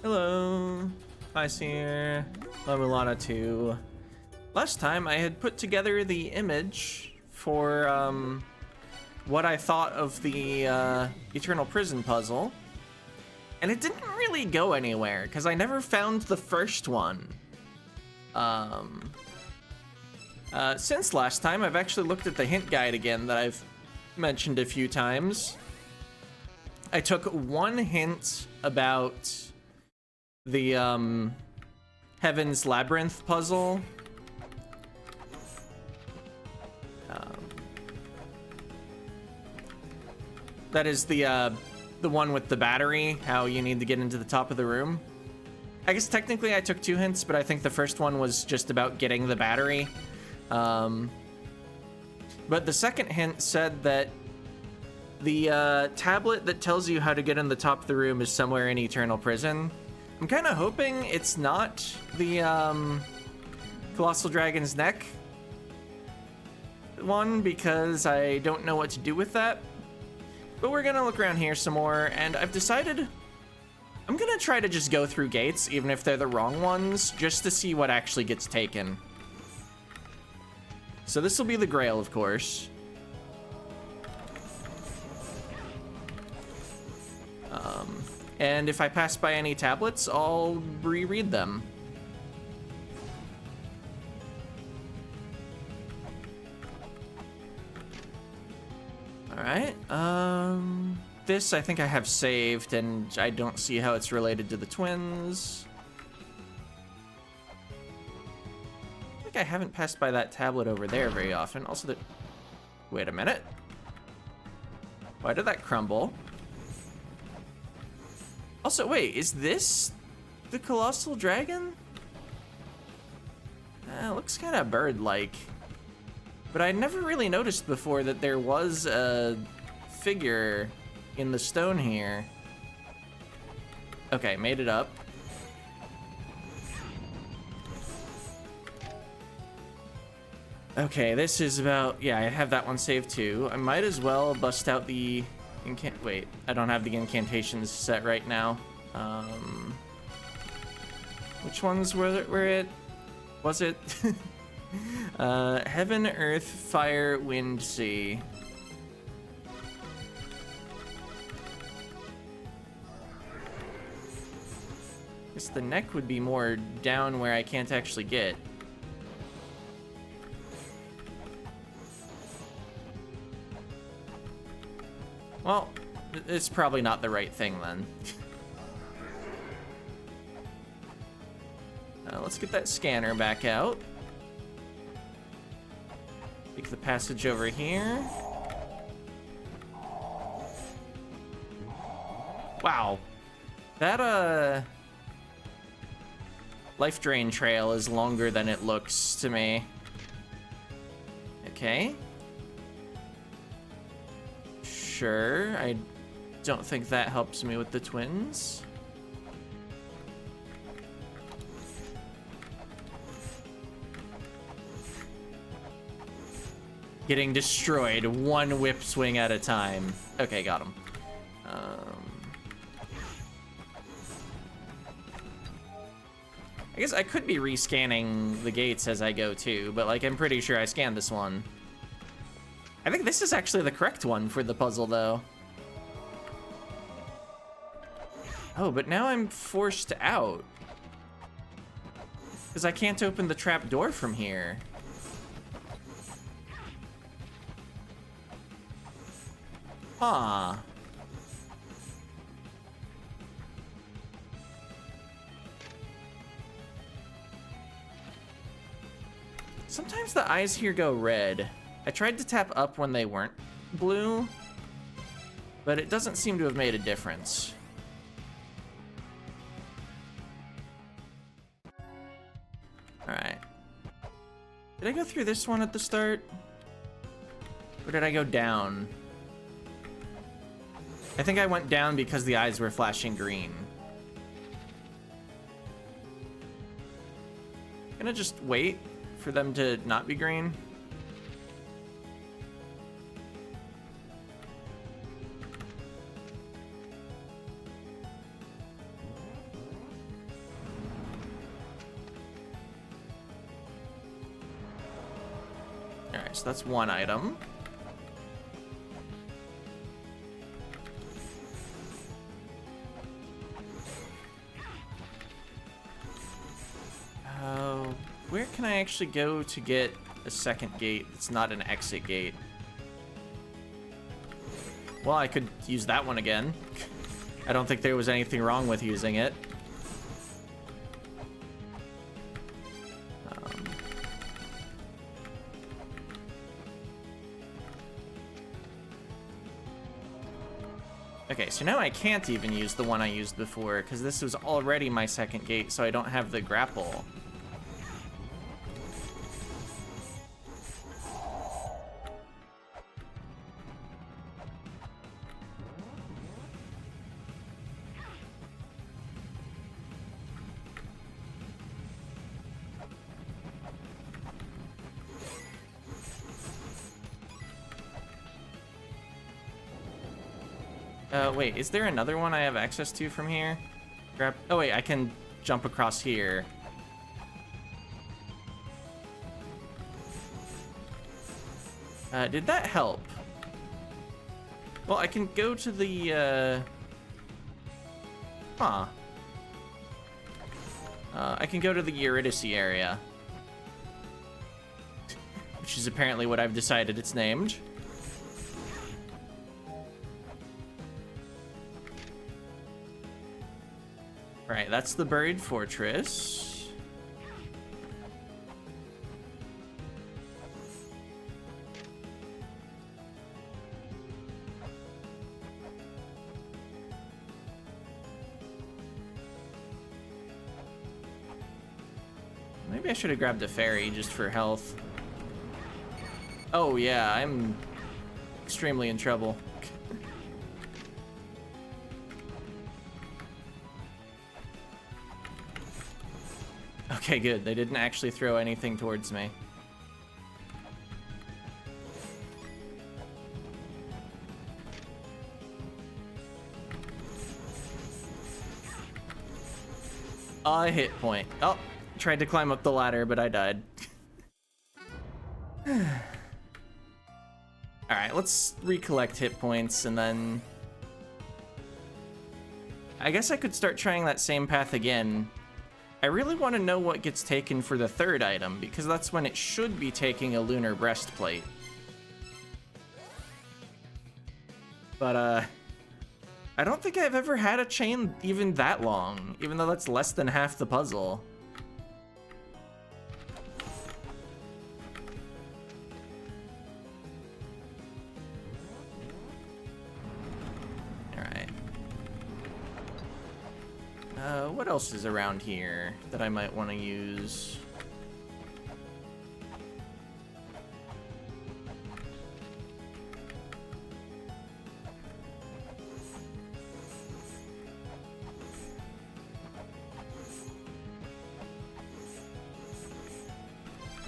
Hello, Ice here, La-Mulana 2. Last time I had put together the image for what I thought of the Eternal Prison puzzle, and it didn't really go anywhere because I never found the first one. Since last time, I've actually looked at the hint guide again that I've mentioned a few times. I took one hint about the Heaven's Labyrinth puzzle. That is the one with the battery, how you need to get into the top of the room. I guess technically I took two hints, but I think the first one was just about getting the battery. But the second hint said that the tablet that tells you how to get in the top of the room is somewhere in Eternal Prison. I'm kind of hoping it's not the Colossal Dragon's Neck one, because I don't know what to do with that. But we're gonna look around here some more, and I've decided I'm gonna try to just go through gates, even if they're the wrong ones, just to see what actually gets taken. So this will be the Grail, of course. And if I pass by any tablets, I'll reread them. All right. This I think I have saved, and I don't see how it's related to the twins. I think I haven't passed by that tablet over there very often. Also, wait a minute. Why did that crumble? Also, wait, is this the Colossal Dragon? It looks kind of bird-like. But I never really noticed before that there was a figure in the stone here. Okay, made it up. Okay, this is about... Yeah, I have that one saved too. I might as well bust out the... Wait, I don't have the incantations set right now. Which ones were it? Was it? Heaven, Earth, Fire, Wind, Sea. Guess the neck would be more down where I can't actually get. Well, it's probably not the right thing then. Let's get that scanner back out. Take the passage over here. Wow. That, life drain trail is longer than it looks to me. Okay. Sure, I don't think that helps me with the twins. Getting destroyed one whip swing at a time. Okay, got him. I guess I could be rescanning the gates as I go too, but like I'm pretty sure I scanned this one. I think this is actually the correct one for the puzzle though. Oh, but now I'm forced out. Because I can't open the trap door from here. Huh. Sometimes the eyes here go red. I tried to tap up when they weren't blue, but it doesn't seem to have made a difference. All right. Did I go through this one at the start? Or did I go down? I think I went down because the eyes were flashing green. Gonna just wait for them to not be green. so that's one item. Where can I actually go to get a second gate that's not an exit gate? Well, I could use that one again. I don't think there was anything wrong with using it. Okay, so now I can't even use the one I used before, because this was already my second gate, so I don't have the grapple. Wait, is there another one I have access to from here? Grab. Oh wait, I can jump across here. Did that help? Well, I can go to the, I can go to the Eurydice area. Which is apparently what I've decided it's named. Right, that's the buried fortress. Maybe I should have grabbed a ferry just for health. Oh yeah, I'm extremely in trouble. Okay, good. They didn't actually throw anything towards me. A hit point. Oh, tried to climb up the ladder, but I died. Alright, let's recollect hit points, and then... I guess I could start trying that same path again. I really want to know what gets taken for the third item, because that's when it should be taking a lunar breastplate. But, I don't think I've ever had a chain even that long, even though that's less than half the puzzle. What else is around here that I might want to use?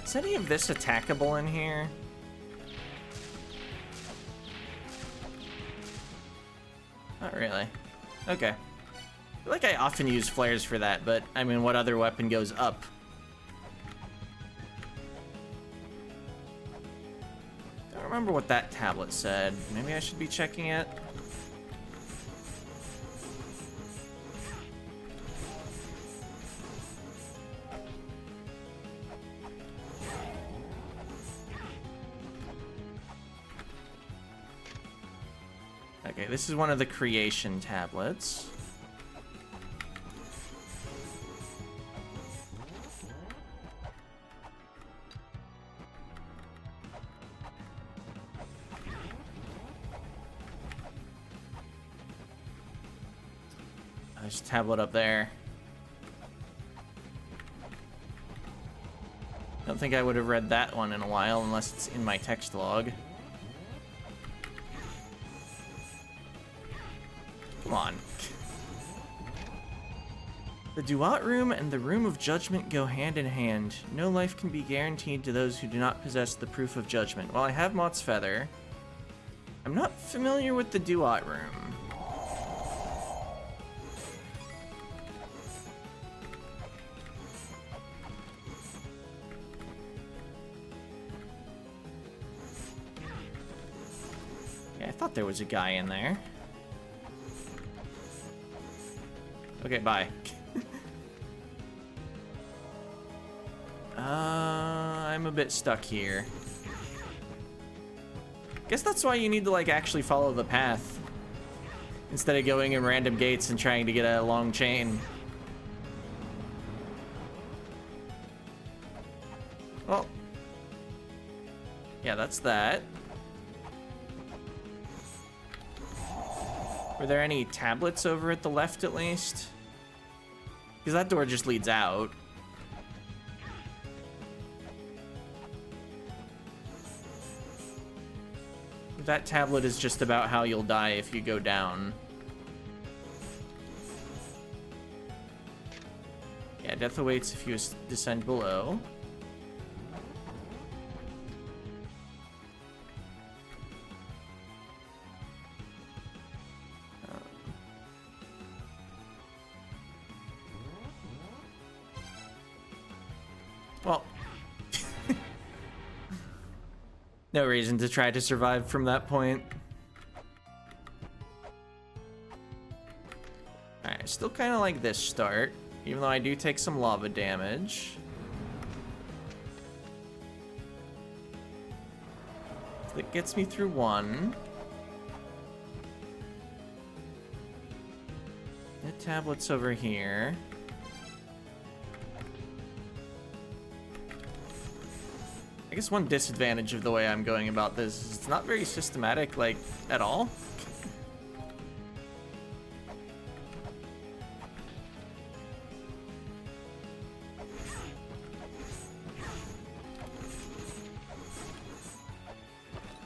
Is any of this attackable in here? Not really. Okay. I feel like I often use flares for that, but I mean, what other weapon goes up? Don't remember what that tablet said. Maybe I should be checking it. Okay, this is one of the creation tablets. There's a tablet up there. Don't think I would have read that one in a while unless it's in my text log. Come on. The Duat Room and the Room of Judgment go hand in hand. No life can be guaranteed to those who do not possess the Proof of Judgment. Well, I have Mott's Feather. I'm not familiar with the Duat Room. thought there was a guy in there. Okay, bye. I'm a bit stuck here. Guess that's why you need to, like, actually follow the path instead of going in random gates and trying to get a long chain. Well, yeah, that's that. Were there any tablets over at the left, at least? Because that door just leads out. That tablet is just about how you'll die if you go down. Yeah, death awaits if you descend below. Well, no reason to try to survive from that point. Alright, still kind of like this start, even though I do take some lava damage. That gets me through one. The tablet's over here. I guess one disadvantage of the way I'm going about this is it's not very systematic, like, at all.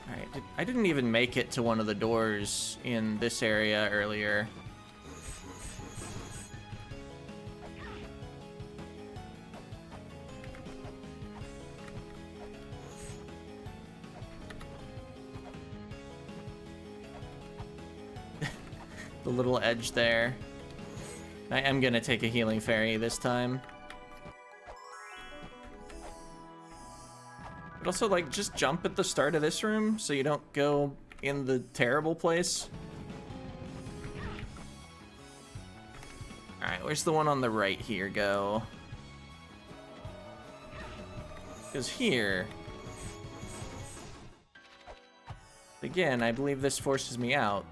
Alright, I didn't even make it to one of the doors in this area earlier. The little edge there. I am gonna take a healing fairy this time. But also, like, just jump at the start of this room so you don't go in the terrible place. Alright, where's the one on the right here go? Because here... Again, I believe this forces me out.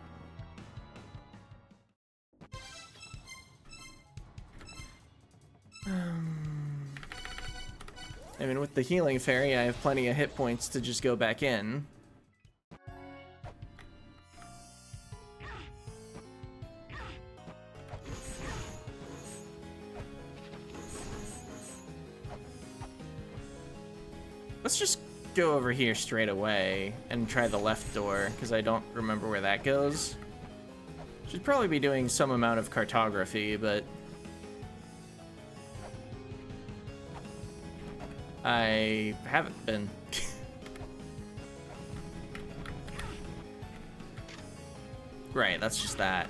I mean, with the healing fairy, I have plenty of hit points to just go back in. Let's just go over here straight away and try the left door, because I don't remember where that goes. Should probably be doing some amount of cartography, but... I haven't been. Right, that's just that.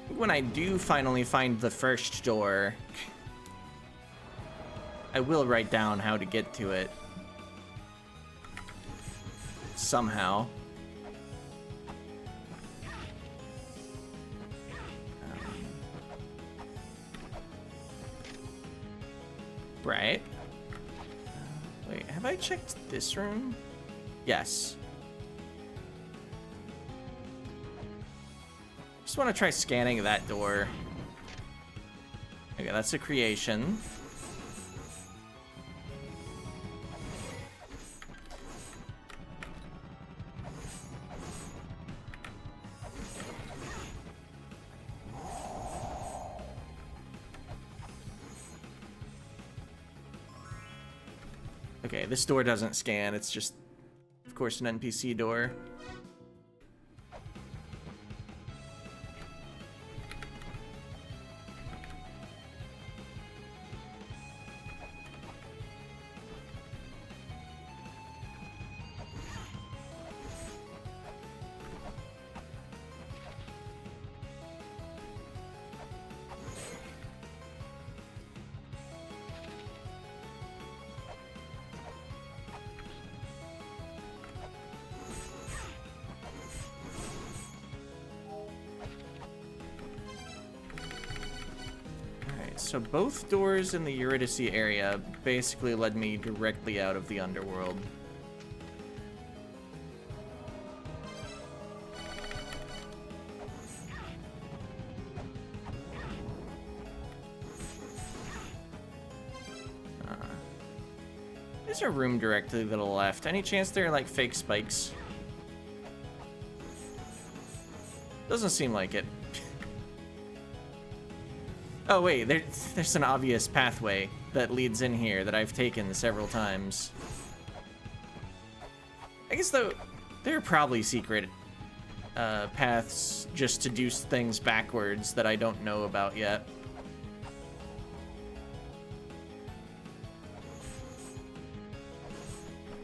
When I do finally find the first door, I will write down how to get to it. Somehow. Right. Wait, have I checked this room? Yes. Just want to try scanning that door. Okay, that's a creation. Okay, this door doesn't scan, it's just, of course, an NPC door. So both doors in the Eurydice area basically led me directly out of the underworld. There's a room directly to the left. Any chance they're like fake spikes? Doesn't seem like it. Oh wait, there's an obvious pathway that leads in here that I've taken several times. I guess though, there are probably secret paths just to do things backwards that I don't know about yet.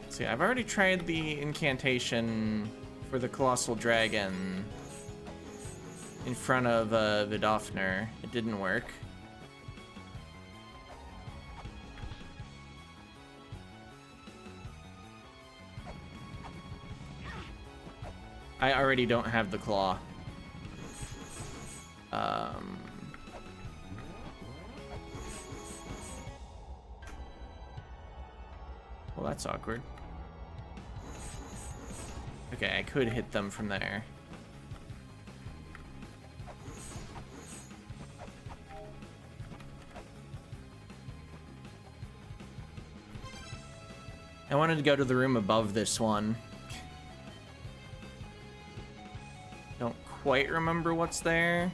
See, I've already tried the incantation for the colossal dragon in front of Vidofner. It didn't work. I already don't have the claw. Well, that's awkward. Okay, I could hit them from there. I wanted to go to the room above this one. Don't quite remember what's there.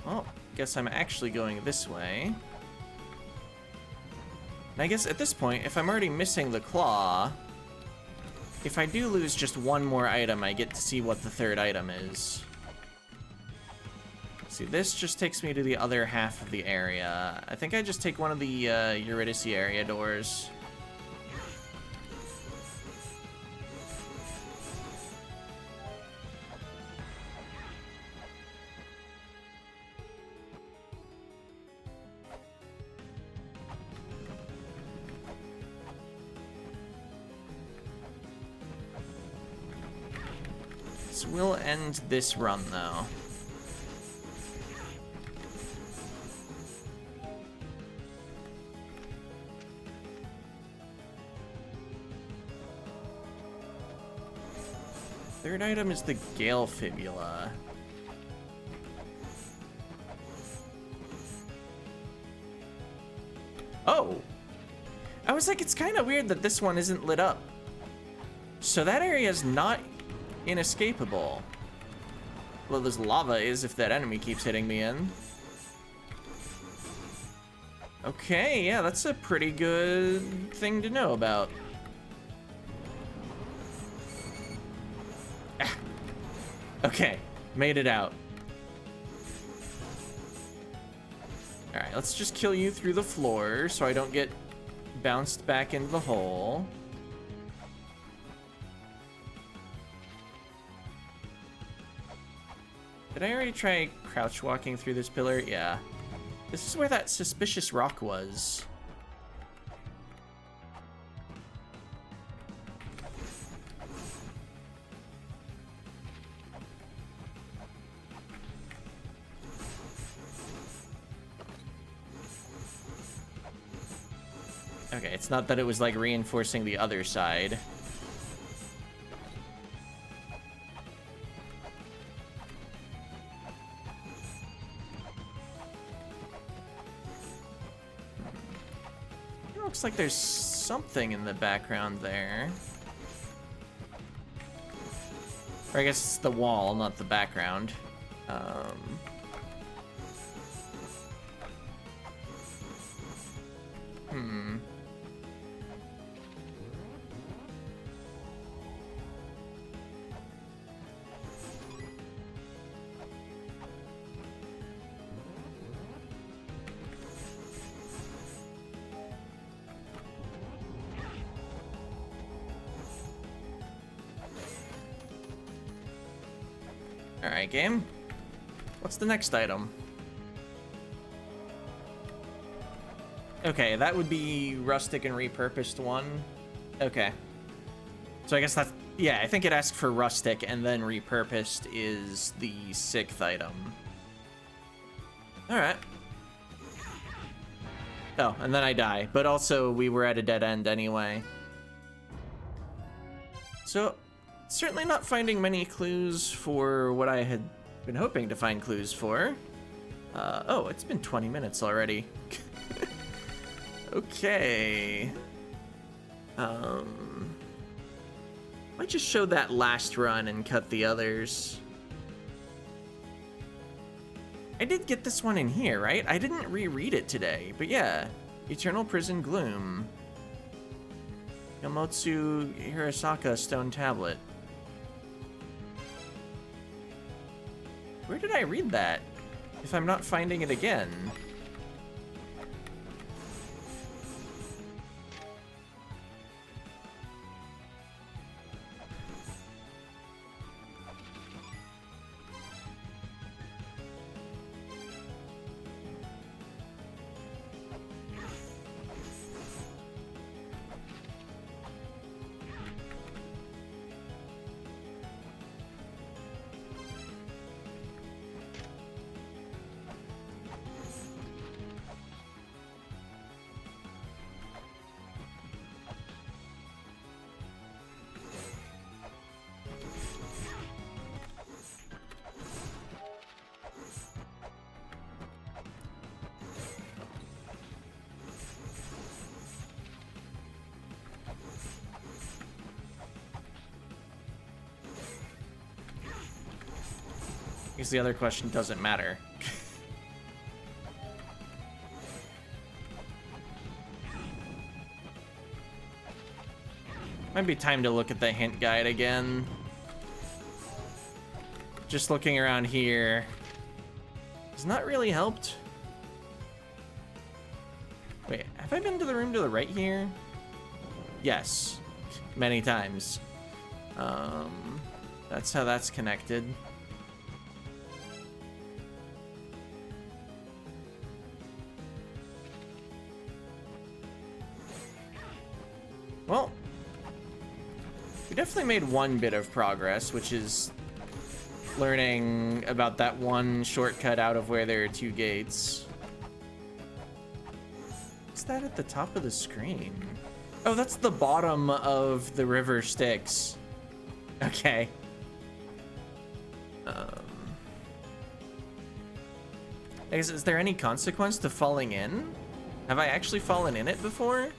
Well, guess I'm actually going this way. And I guess at this point, if I'm already missing the claw, if I do lose just one more item, I get to see what the third item is. See, this just takes me to the other half of the area. I think I just take one of the Eurydice area doors. This will end this run, though. Third item is the Gale Fibula. Oh! I was like, it's kind of weird that this one isn't lit up. So that area is not inescapable. Well, this lava is if that enemy keeps hitting me in. Okay, yeah, that's a pretty good thing to know about. Okay, made it out. Alright, let's just kill you through the floor so I don't get bounced back into the hole. Did I already try crouch walking through this pillar? Yeah. This is where that suspicious rock was. Okay, it's not that it was like reinforcing the other side. It looks like there's something in the background there. Or I guess it's the wall, not the background. Alright, game. What's the next item? Okay, that would be rustic and repurposed one. Okay. So I guess that's... Yeah, I think it asked for rustic, and then repurposed is the 6th item. Alright. Oh, and then I die. But also, we were at a dead end anyway. So, certainly not finding many clues for what I had been hoping to find clues for. Oh, it's been 20 minutes already. Okay. Might just show that last run and cut the others. I did get this one in here, right? I didn't reread it today, but yeah. Eternal Prison Gloom. Yamotsu Hirasaka Stone Tablet. Where did I read that? If I'm not finding it again. I guess the other question doesn't matter. Might be time to look at the hint guide again. Just looking around here has not really helped. Wait, have I been to the room to the right here? Yes, many times. That's how that's connected. Well, we definitely made one bit of progress, which is learning about that one shortcut out of where there are 2 gates. What's that at the top of the screen? Oh, that's the bottom of the river Styx. Okay. I guess, is there any consequence to falling in? Have I actually fallen in it before?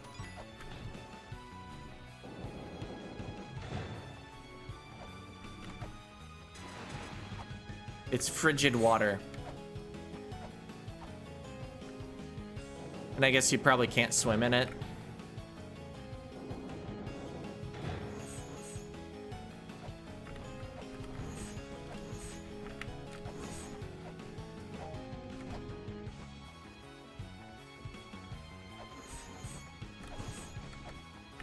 It's frigid water. And I guess you probably can't swim in it.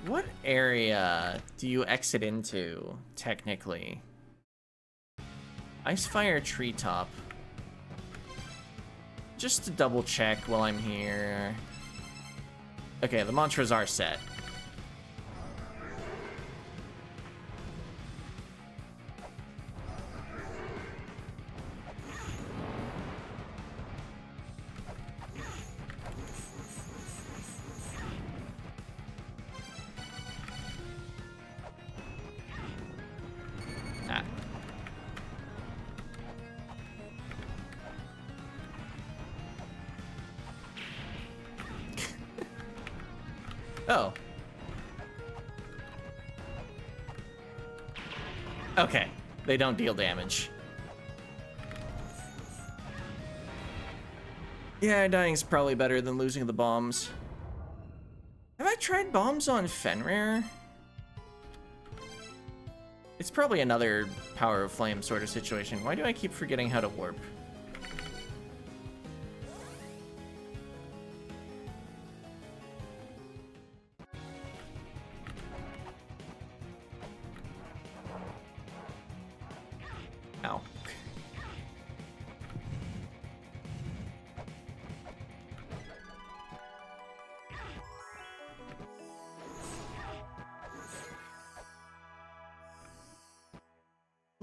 What area do you exit into, technically? Icefire Treetop. Just to double check while I'm here. Okay, the mantras are set. Oh. Okay, they don't deal damage. Yeah, dying's probably better than losing the bombs. Have I tried bombs on Fenrir? It's probably another Power of Flame sort of situation. Why do I keep forgetting how to warp? Ow.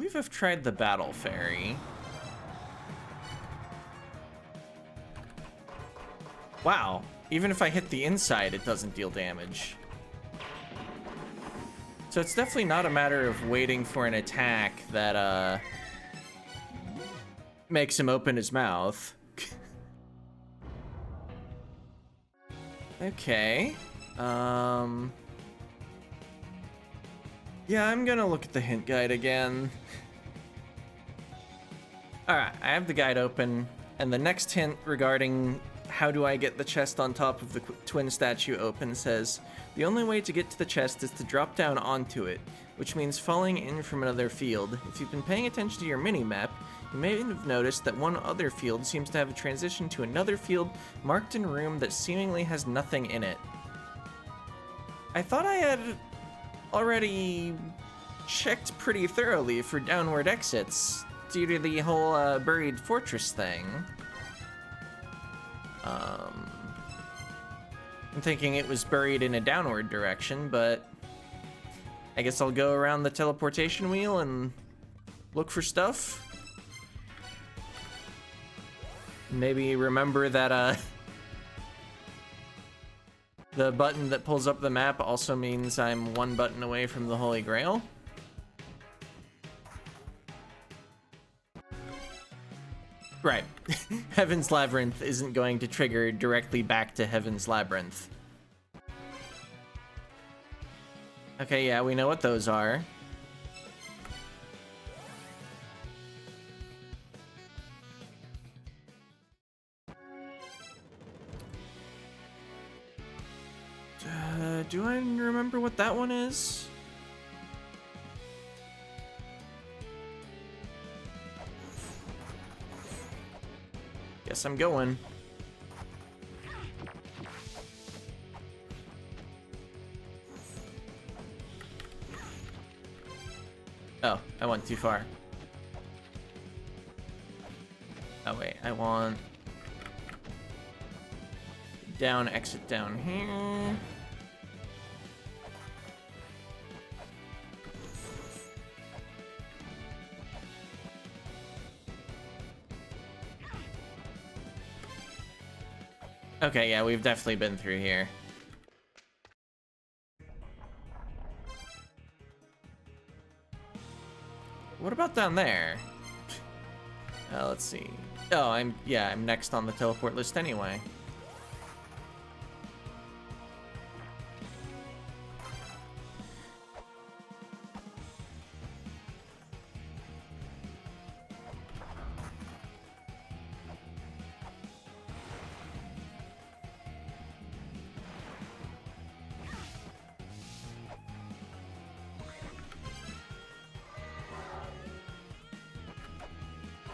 believe I've tried the Battle Fairy. Wow, even if I hit the inside, it doesn't deal damage. So it's definitely not a matter of waiting for an attack that, makes him open his mouth. Okay. Yeah, I'm gonna look at the hint guide again. Alright, I have the guide open, and the next hint regarding how do I get the chest on top of the twin statue open says, the only way to get to the chest is to drop down onto it, which means falling in from another field. If you've been paying attention to your mini-map, you may have noticed that one other field seems to have a transition to another field marked in room that seemingly has nothing in it. I thought I had already checked pretty thoroughly for downward exits due to the whole buried fortress thing. I'm thinking it was buried in a downward direction, but I guess I'll go around the teleportation wheel and look for stuff. Maybe remember that the button that pulls up the map also means I'm one button away from the Holy Grail. Right. Heaven's Labyrinth isn't going to trigger directly back to Heaven's Labyrinth. Okay, yeah, we know what those are. Do I remember what that one is? Guess I'm going. Oh, I went too far. Oh wait, I want down, exit down here. Okay, yeah, we've definitely been through here. What about down there? Let's see. Oh, I'm next on the teleport list anyway.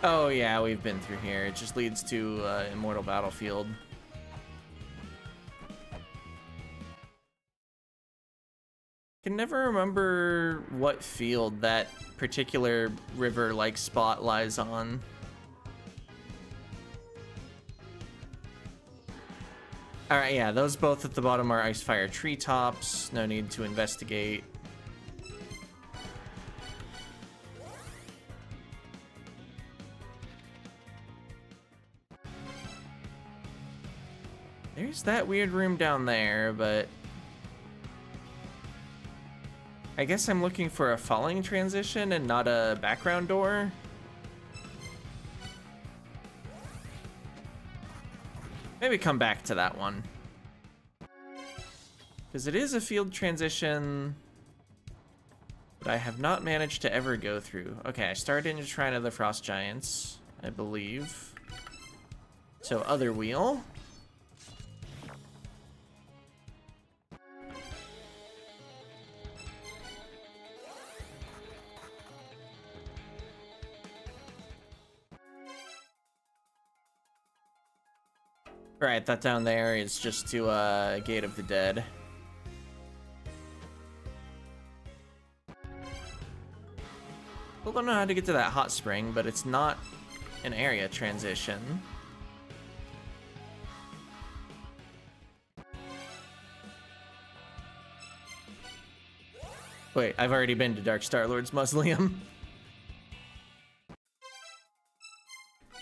Oh yeah, we've been through here. It just leads to Immortal Battlefield. Can never remember what field that particular river-like spot lies on. Alright, yeah, those both at the bottom are Icefire treetops. No need to investigate. There's that weird room down there, but I guess I'm looking for a falling transition and not a background door. Maybe come back to that one. Because it is a field transition that I have not managed to ever go through. Okay, I started into Shrine of the Frost Giants, I believe. So, other wheel. Right, that down there is just to Gate of the Dead. Still don't know how to get to that hot spring, but it's not an area transition. Wait, I've already been to Dark Star Lord's Mausoleum.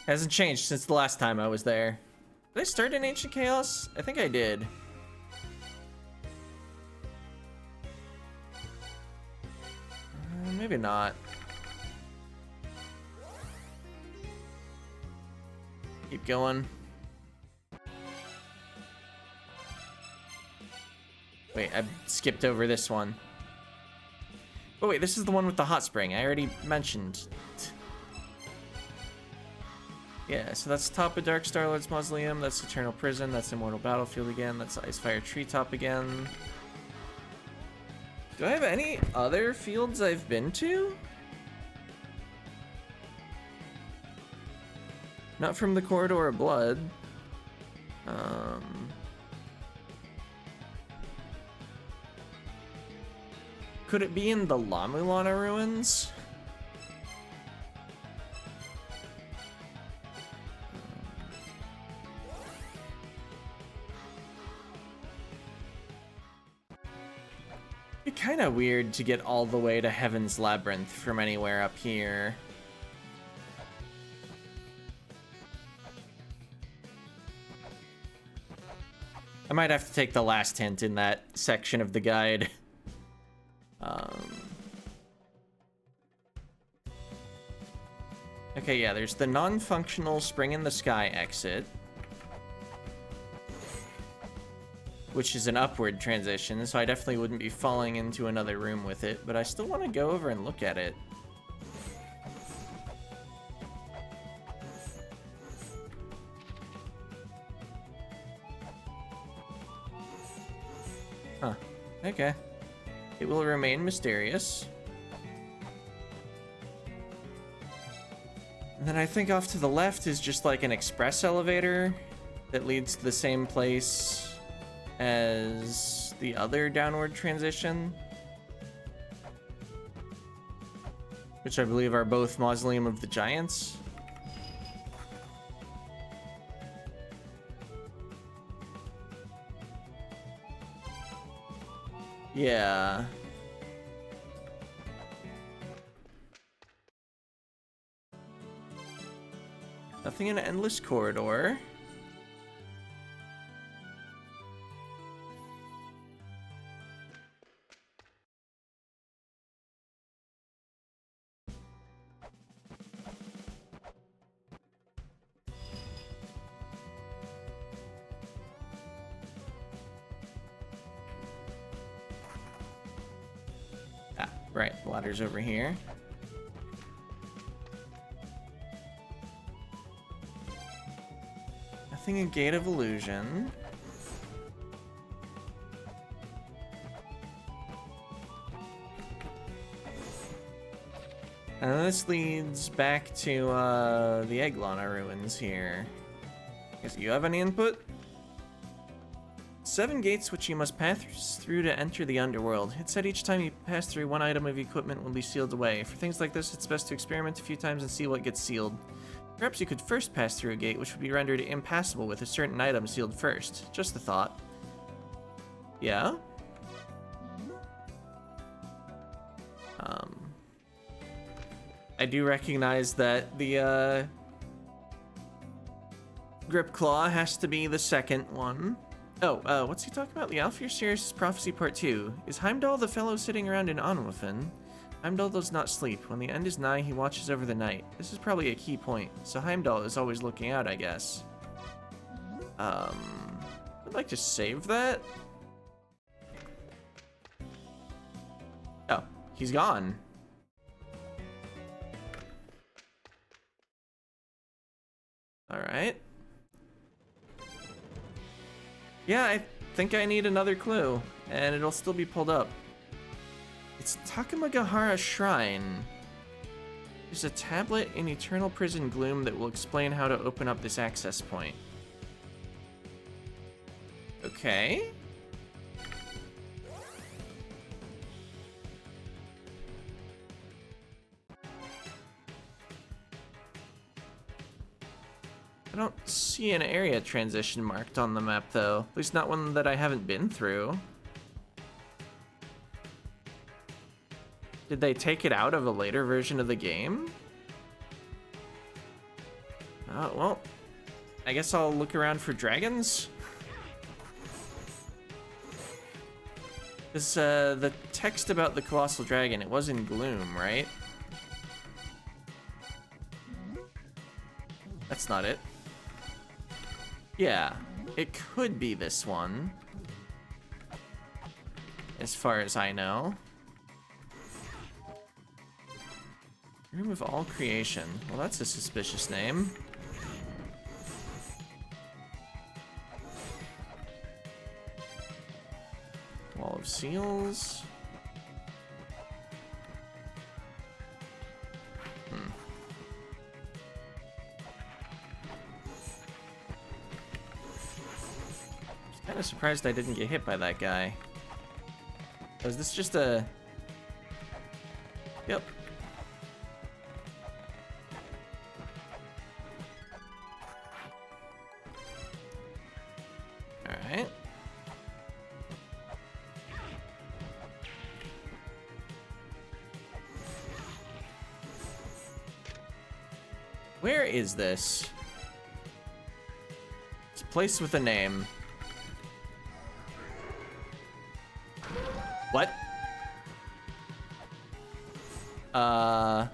Hasn't changed since the last time I was there. Did I start in Ancient Chaos? I think I did. Maybe not. Keep going. Wait, I skipped over this one. Oh wait, this is the one with the hot spring. I already mentioned. Yeah, so that's top of Dark Starlord's Mausoleum. That's Eternal Prison. That's Immortal Battlefield again. That's Icefire Treetop again. Do I have any other fields I've been to? Not from the Corridor of Blood. Could it be in the La-Mulana ruins? It's kind of weird to get all the way to Heaven's Labyrinth from anywhere up here. I might have to take the last hint in that section of the guide. Okay, yeah, there's the non-functional Spring in the Sky exit, which is an upward transition, so I definitely wouldn't be falling into another room with it, but I still want to go over and look at it. Huh. Okay. It will remain mysterious. And then I think off to the left is just like an express elevator that leads to the same place as the other downward transition, which I believe are both Mausoleum of the Giants. Yeah. Nothing in Endless Corridor. Ah, right, the ladder's over here. Nothing in Gate of Illusion. And this leads back to the Eglana ruins here. Guess you have any input? 7 gates which you must pass through to enter the underworld. It said each time you pass through, one item of equipment will be sealed away. For things like this, it's best to experiment a few times and see what gets sealed. Perhaps you could first pass through a gate which would be rendered impassable with a certain item sealed first. Just a thought. Yeah? I do recognize that the Grip Claw has to be the second one. Oh, what's he talking about? The Alfir Series Prophecy Part 2. Is Heimdall the fellow sitting around in Onwufen? Heimdall does not sleep. When the end is nigh, he watches over the night. This is probably a key point. So Heimdall is always looking out, I guess. I'd like to save that. Oh, he's gone. All right. Yeah, I think I need another clue, and it'll still be pulled up. It's Takamagahara Shrine. There's a tablet in Eternal Prison Gloom that will explain how to open up this access point. Okay. I don't see an area transition marked on the map, though. At least not one that I haven't been through. Did they take it out of a later version of the game? Oh. Well, I guess I'll look around for dragons. This, the text about the colossal dragon, it was in Gloom, right? That's not it. Yeah, it could be this one. As far as I know. Room of all creation. Well, that's a suspicious name. Wall of seals. Kind of surprised I didn't get hit by that guy. Was this just a... Yep. Alright. Where is this? It's a place with a name. What? Huh.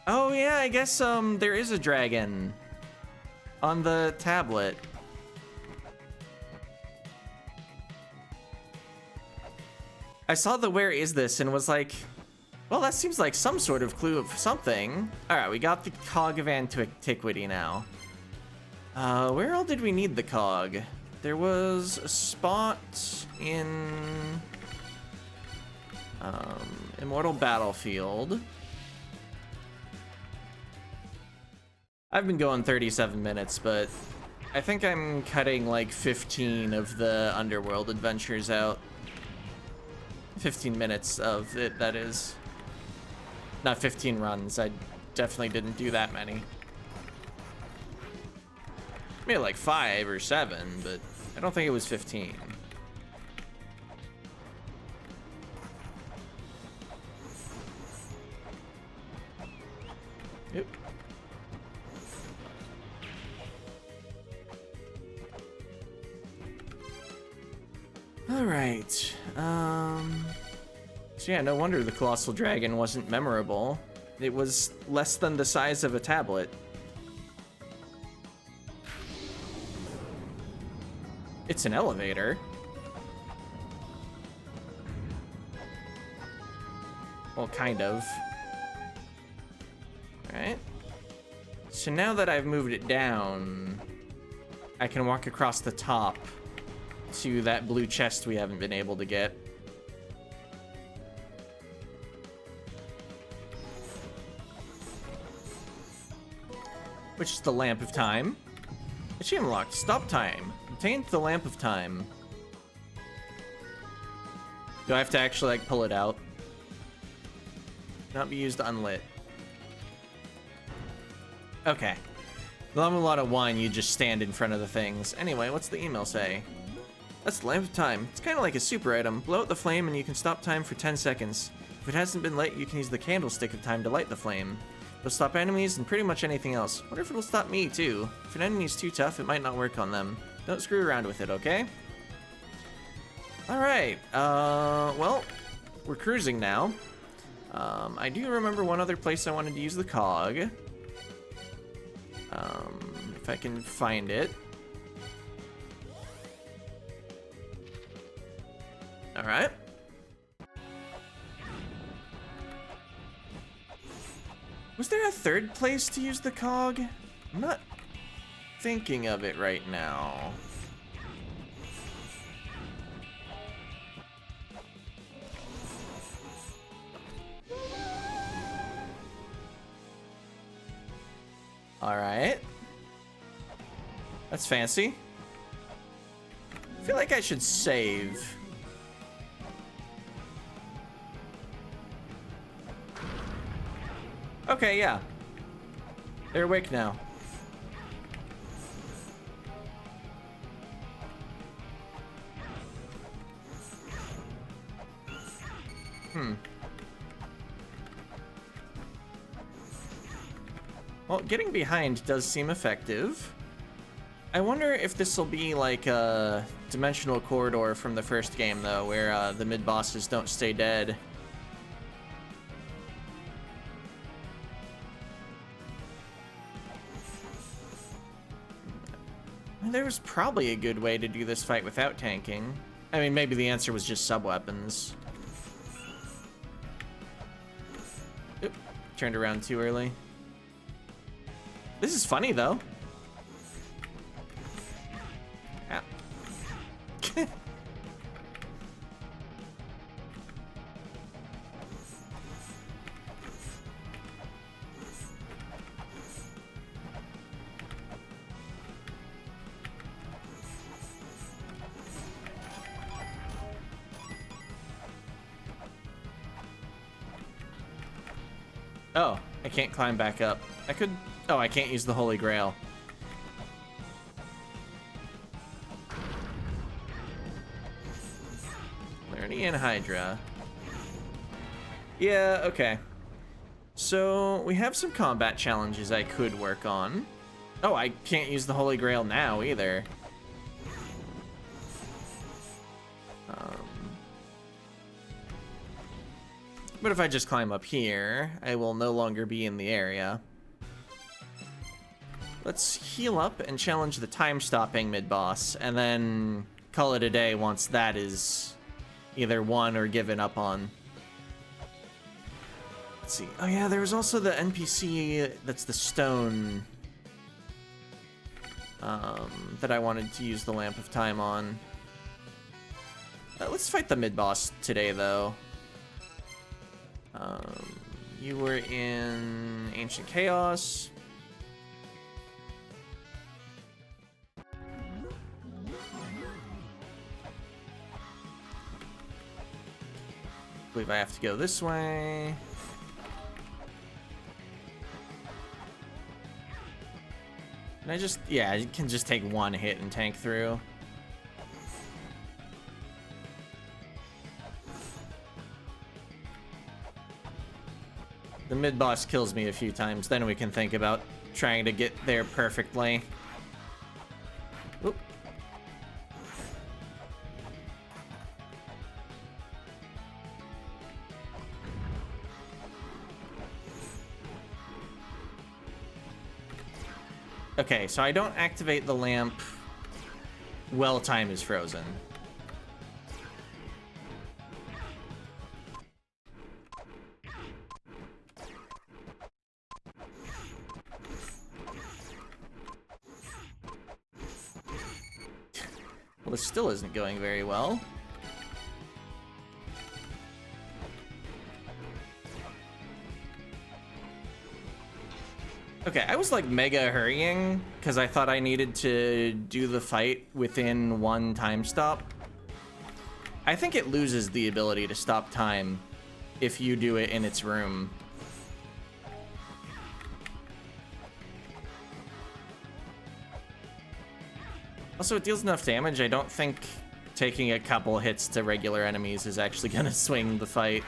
Oh yeah, I guess there is a dragon on the tablet. I saw the where is this and was like, well, that seems like some sort of clue of something. All right, we got the cog of antiquity now. Where all did we need the cog? There was a spot in Immortal Battlefield. I've been going 37 minutes, but I think I'm cutting like 15 of the underworld adventures out. 15 minutes of it, that is. Not 15 runs. I definitely didn't do that many. Maybe like 5 or 7, but I don't think it was 15. Yep. All right. So yeah, no wonder the colossal dragon wasn't memorable. It was less than the size of a tablet. It's an elevator. Well, kind of. Alright. So now that I've moved it down, I can walk across the top to that blue chest we haven't been able to get. Which is the Lamp of Time. Achievement unlocked. Stop time. Obtained the Lamp of Time. Do I have to actually, like, pull it out? Not be used unlit. Okay. La-Mulana 1, you just stand in front of the things. Anyway, what's the email say? That's the Lamp of Time. It's kind of like a super item. Blow out the flame and you can stop time for 10 seconds. If it hasn't been lit, you can use the candlestick of time to light the flame. It'll stop enemies and pretty much anything else. Wonder if it'll stop me, too. If an enemy's too tough, it might not work on them. Don't screw around with it, okay? Alright, well, we're cruising now. I do remember one other place I wanted to use the cog. If I can find it. Alright. Was there a third place to use the cog? I'm not thinking of it right now. Alright. That's fancy. I feel like I should save. Okay, yeah. They're awake now. Well, getting behind does seem effective. I wonder if this will be like a dimensional corridor from the first game, though, where the mid-bosses don't stay dead. There was probably a good way to do this fight without tanking. I mean, maybe the answer was just sub-weapons. Oop, turned around too early. This is funny, though. Ow. Oh, I can't climb back up. I could... Oh, I can't use the Holy Grail. Clarity and Hydra. Yeah, okay. So, we have some combat challenges I could work on. Oh, I can't use the Holy Grail now, either. But if I just climb up here, I will no longer be in the area. Let's heal up and challenge the time-stopping mid-boss, and then call it a day once that is either won or given up on. Let's see. Oh yeah, there was also the NPC that's the stone that I wanted to use the Lamp of Time on. Let's fight the mid-boss today, though. You were in Ancient Chaos. I believe I have to go this way. Can I just... Yeah, I can just take one hit and tank through. The mid-boss kills me a few times, then we can think about trying to get there perfectly. Oop. Okay, so I don't activate the lamp while time is frozen. Well, this still isn't going very well. Okay, I was like mega hurrying because I thought I needed to do the fight within one time stop. I think it loses the ability to stop time if you do it in its room. Also, it deals enough damage. I don't think taking a couple hits to regular enemies is actually gonna swing the fight.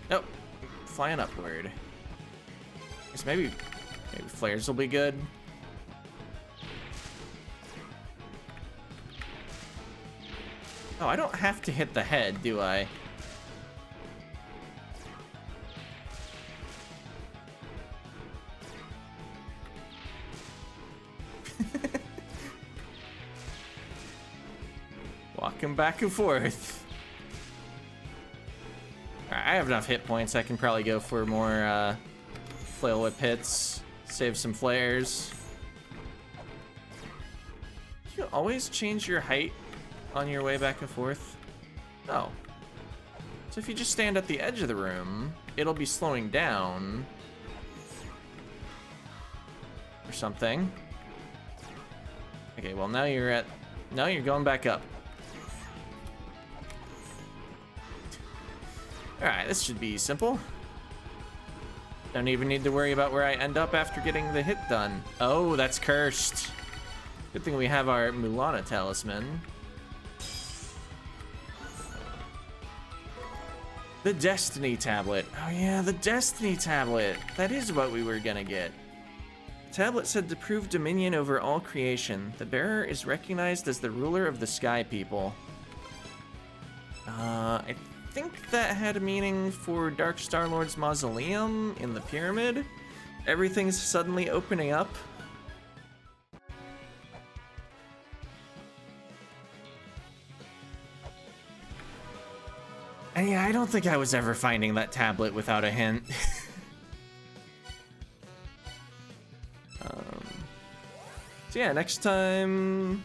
Nope. Flying upward. Guess maybe flares will be good. Oh, I don't have to hit the head, do I? Walking back and forth. I have enough hit points. I can probably go for more flail whip hits. Save some flares. You can always change your height on your way back and forth. Oh. So if you just stand at the edge of the room, it'll be slowing down. Or something. Okay, well now you're going back up. Alright, this should be simple. Don't even need to worry about where I end up after getting the hit done. Oh, that's cursed. Good thing we have our Mulana talisman. The Destiny tablet. Oh yeah, the Destiny tablet. That is what we were gonna get. The tablet said to prove dominion over all creation. The bearer is recognized as the ruler of the Sky People. I think that had a meaning for Dark Star-Lord's mausoleum in the pyramid. Everything's suddenly opening up. And yeah, I don't think I was ever finding that tablet without a hint. So yeah, next time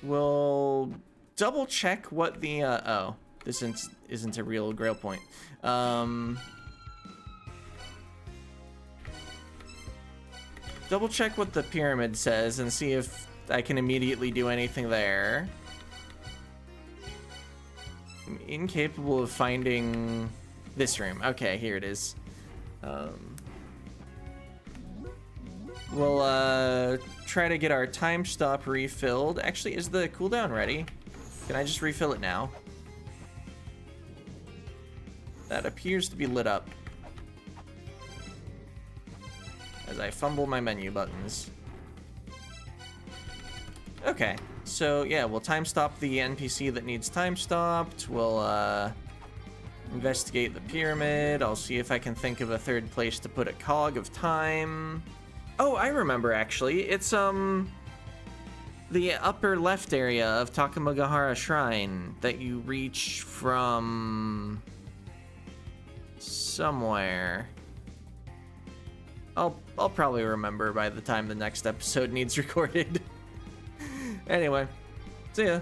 we'll double check what the oh, this isn't a real grail point. Double check what the pyramid says and see if I can immediately do anything there. I'm incapable of finding this room. Okay, here it is. We'll try to get our time stop refilled. Actually, is the cooldown ready? Can I just refill it now? That appears to be lit up. As I fumble my menu buttons. Okay, so yeah, we'll time stop the NPC that needs time stopped. We'll investigate the pyramid. I'll see if I can think of a third place to put a cog of time. Oh, I remember actually. It's the upper left area of Takamagahara Shrine that you reach from somewhere. I'll probably remember by the time the next episode needs recorded. Anyway, see ya.